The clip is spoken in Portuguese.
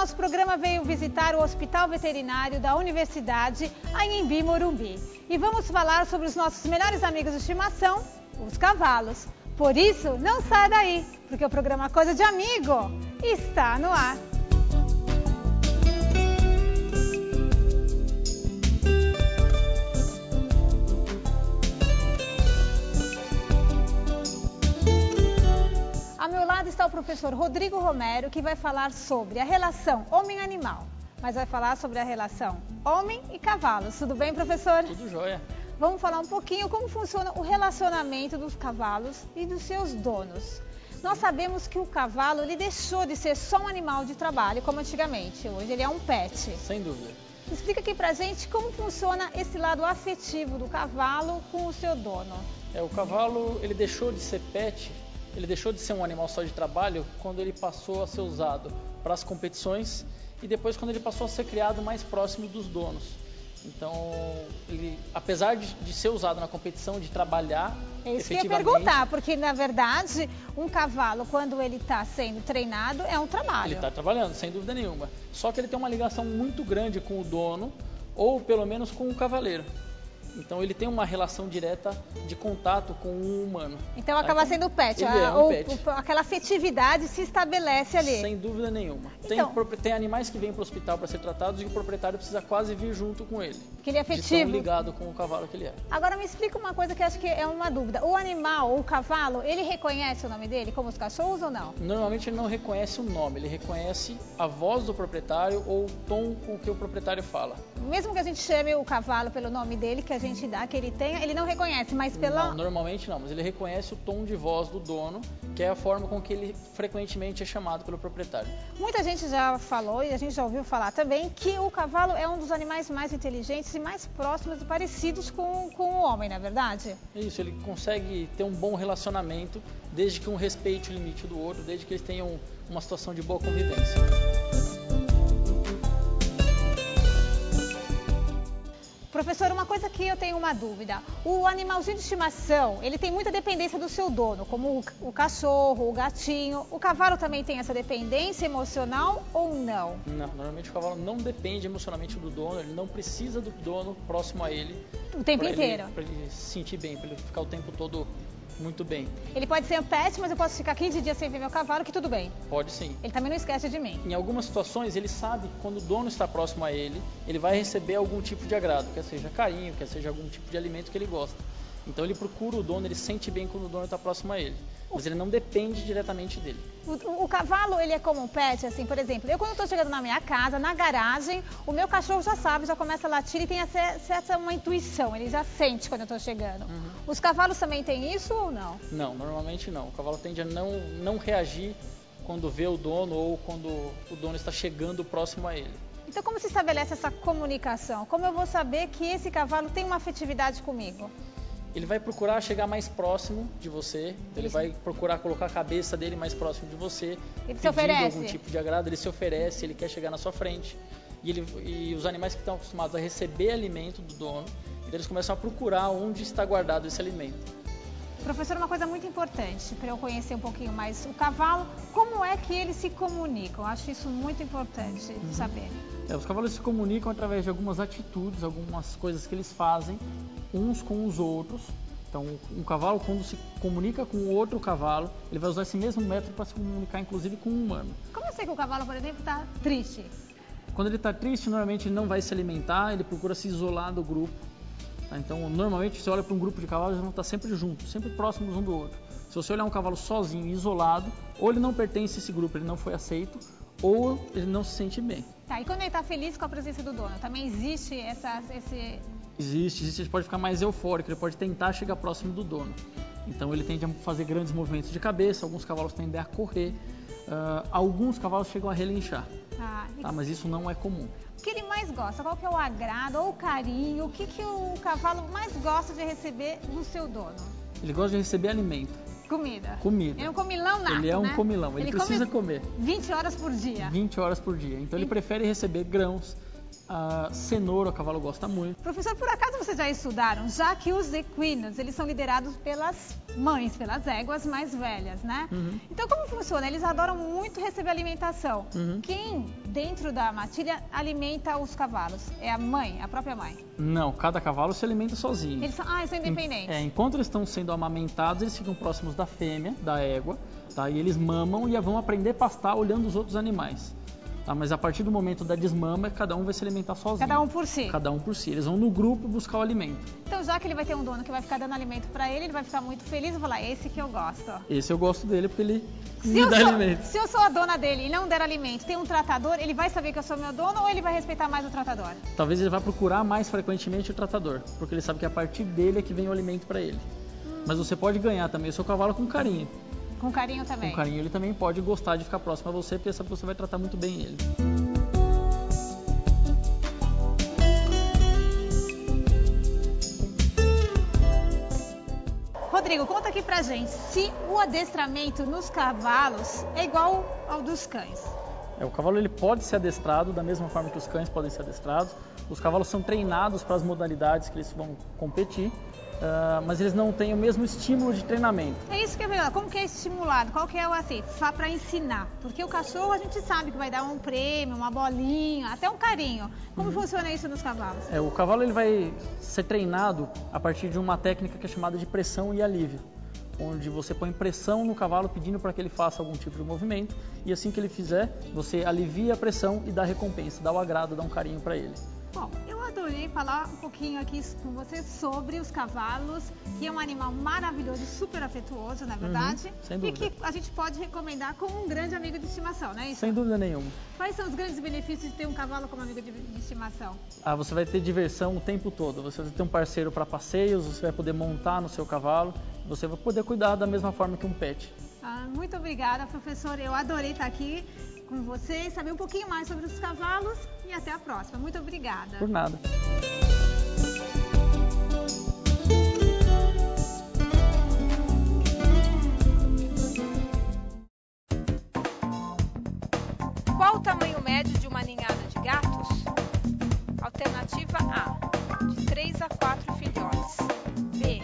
nosso programa veio visitar o Hospital Veterinário da Universidade Anhembi Morumbi. E vamos falar sobre os nossos melhores amigos de estimação, os cavalos. Por isso, não saia daí, porque o programa Coisa de Amigo está no ar. Ao meu lado está o professor Rodrigo Romero, que vai falar sobre a relação homem-animal. Mas vai falar sobre a relação homem e cavalos. Tudo bem, professor? Tudo jóia. Vamos falar um pouquinho como funciona o relacionamento dos cavalos e dos seus donos. Nós sabemos que o cavalo ele deixou de ser só um animal de trabalho, como antigamente. Hoje ele é um pet. Sem dúvida. Explica aqui pra gente como funciona esse lado afetivo do cavalo com o seu dono. O cavalo ele deixou de ser pet, ele deixou de ser um animal só de trabalho quando ele passou a ser usado para as competições e depois quando ele passou a ser criado mais próximo dos donos. Então, ele, apesar de ser usado na competição, de trabalhar efetivamente... É isso que eu ia perguntar, porque na verdade, um cavalo, quando ele está sendo treinado, é um trabalho. Ele está trabalhando, sem dúvida nenhuma. Só que ele tem uma ligação muito grande com o dono, ou pelo menos com o cavaleiro. Então, ele tem uma relação direta de contato com o humano. Então, acaba sendo pet. Ele é um pet. Aquela afetividade se estabelece ali. Sem dúvida nenhuma. Então, tem animais que vêm para o hospital para ser tratados e o proprietário precisa quase vir junto com ele. Que ele é afetivo. De tão ligado com o cavalo que ele é. Agora, me explica uma coisa que eu acho que é uma dúvida. O animal, o cavalo, ele reconhece o nome dele, como os cachorros ou não? Normalmente, ele não reconhece o nome. Ele reconhece a voz do proprietário ou o tom com que o proprietário fala. Mesmo que a gente chame o cavalo pelo nome dele, que a gente dá, que ele tenha, ele não reconhece, mas pela... Não, normalmente não, mas ele reconhece o tom de voz do dono, que é a forma com que ele frequentemente é chamado pelo proprietário. Muita gente já falou, e a gente já ouviu falar também, que o cavalo é um dos animais mais inteligentes e mais próximos e parecidos com o homem, não é verdade? Isso, ele consegue ter um bom relacionamento, desde que um respeite o limite do outro, desde que eles tenham uma situação de boa convivência. Professor, uma coisa que eu tenho uma dúvida. O animalzinho de estimação, ele tem muita dependência do seu dono, como o cachorro, o gatinho. O cavalo também tem essa dependência emocional ou não? Não, normalmente o cavalo não depende emocionalmente do dono, ele não precisa do dono próximo a ele. O tempo inteiro? Para ele se sentir bem, para ele ficar o tempo todo muito bem. Ele pode ser um pet, mas eu posso ficar 15 dias sem ver meu cavalo, que tudo bem. Pode sim. Ele também não esquece de mim. Em algumas situações, ele sabe que quando o dono está próximo a ele, ele vai receber algum tipo de agrado, quer seja carinho, quer seja algum tipo de alimento que ele gosta. Então ele procura o dono, ele sente bem quando o dono está próximo a ele. Mas ele não depende diretamente dele. O cavalo, ele é como um pet, assim, por exemplo, eu quando estou chegando na minha casa, na garagem, o meu cachorro já sabe, já começa a latir e tem uma intuição, ele já sente quando eu estou chegando. Uhum. Os cavalos também têm isso ou não? Não, normalmente não. O cavalo tende a não reagir quando vê o dono ou quando o dono está chegando próximo a ele. Então como se estabelece essa comunicação? Como eu vou saber que esse cavalo tem uma afetividade comigo? Ele vai procurar chegar mais próximo de você, ele vai procurar colocar a cabeça dele mais próximo de você, ele se oferece algum tipo de agrado, ele se oferece, ele quer chegar na sua frente. E os animais que estão acostumados a receber alimento do dono, eles começam a procurar onde está guardado esse alimento. Professor, uma coisa muito importante para eu conhecer um pouquinho mais o cavalo, como é que eles se comunicam? Eu acho isso muito importante saber. Os cavalos se comunicam através de algumas atitudes, algumas coisas que eles fazem uns com os outros. Então, um cavalo, quando se comunica com outro cavalo, ele vai usar esse mesmo método para se comunicar, inclusive, com um humano. Como eu sei que o cavalo, por exemplo, está triste? Quando ele está triste, normalmente ele não vai se alimentar, ele procura se isolar do grupo. Tá? Então, normalmente, você olha para um grupo de cavalos, eles vão estar sempre juntos, sempre próximos um do outro. Se você olhar um cavalo sozinho, isolado, ou ele não pertence a esse grupo, ele não foi aceito, ou ele não se sente bem. Tá, e quando ele está feliz com a presença do dono, também existe esse... Existe, ele pode ficar mais eufórico, ele pode tentar chegar próximo do dono. Então ele tende a fazer grandes movimentos de cabeça, alguns cavalos tendem a correr, alguns cavalos chegam a relinchar. Tá, mas isso não é comum. O que ele mais gosta? Qual que é o agrado ou o carinho? O que o cavalo mais gosta de receber do seu dono? Ele gosta de receber alimento. Comida. Ele é um comilão nato, Ele é um né? comilão, ele precisa comer. 20 horas por dia. 20 horas por dia. Então ele prefere receber grãos, A cenoura o cavalo gosta muito. Professor, por acaso vocês já estudaram, já que os equinos, eles são liderados pelas mães, pelas éguas mais velhas, né? Então como funciona? Eles adoram muito receber alimentação. Quem, dentro da matilha, alimenta os cavalos? É a mãe, a própria mãe? Não, cada cavalo se alimenta sozinho. Eles são independentes? Enquanto eles estão sendo amamentados, eles ficam próximos da fêmea, da égua, tá? E eles mamam e vão aprender a pastar olhando os outros animais. Tá, mas a partir do momento da desmama, cada um vai se alimentar sozinho. Cada um por si? Cada um por si. Eles vão no grupo buscar o alimento. Então, já que ele vai ter um dono que vai ficar dando alimento para ele vai ficar muito feliz e falar, esse que eu gosto. Esse eu gosto dele porque ele me dá alimento. Se eu sou a dona dele e não der alimento, tem um tratador, ele vai saber que eu sou meu dono ou ele vai respeitar mais o tratador? Talvez ele vá procurar mais frequentemente o tratador, porque ele sabe que a partir dele é que vem o alimento para ele. Mas você pode ganhar também o seu cavalo com carinho. Com carinho também? Com carinho ele também pode gostar de ficar próximo a você, porque sabe que você vai tratar muito bem ele. Rodrigo, conta aqui pra gente, se o adestramento nos cavalos é igual ao dos cães? O cavalo ele pode ser adestrado da mesma forma que os cães podem ser adestrados. Os cavalos são treinados para as modalidades que eles vão competir, mas eles não têm o mesmo estímulo de treinamento. É isso que é verdade. Como que é estimulado? Qual que é o assim? Só para ensinar? Porque o cachorro a gente sabe que vai dar um prêmio, uma bolinha, até um carinho. Como funciona isso nos cavalos? O cavalo ele vai ser treinado a partir de uma técnica que é chamada de pressão e alívio, onde você põe pressão no cavalo pedindo para que ele faça algum tipo de movimento e assim que ele fizer, você alivia a pressão e dá recompensa, dá o agrado, dá um carinho para ele. Bom, eu adorei falar um pouquinho aqui com você sobre os cavalos, que é um animal maravilhoso, super afetuoso, na verdade, sem dúvida. E que a gente pode recomendar como um grande amigo de estimação, não é isso? Sem dúvida nenhuma. Quais são os grandes benefícios de ter um cavalo como amigo de estimação? Você vai ter diversão o tempo todo, você vai ter um parceiro para passeios, você vai poder montar no seu cavalo, você vai poder cuidar da mesma forma que um pet. Muito obrigada, professor, eu adorei estar aqui com você, saber um pouquinho mais sobre os cavalos e até a próxima. Muito obrigada. Por nada. Qual o tamanho médio de uma ninhada de gatos? Alternativa A, de 3 a 4 filhotes. B,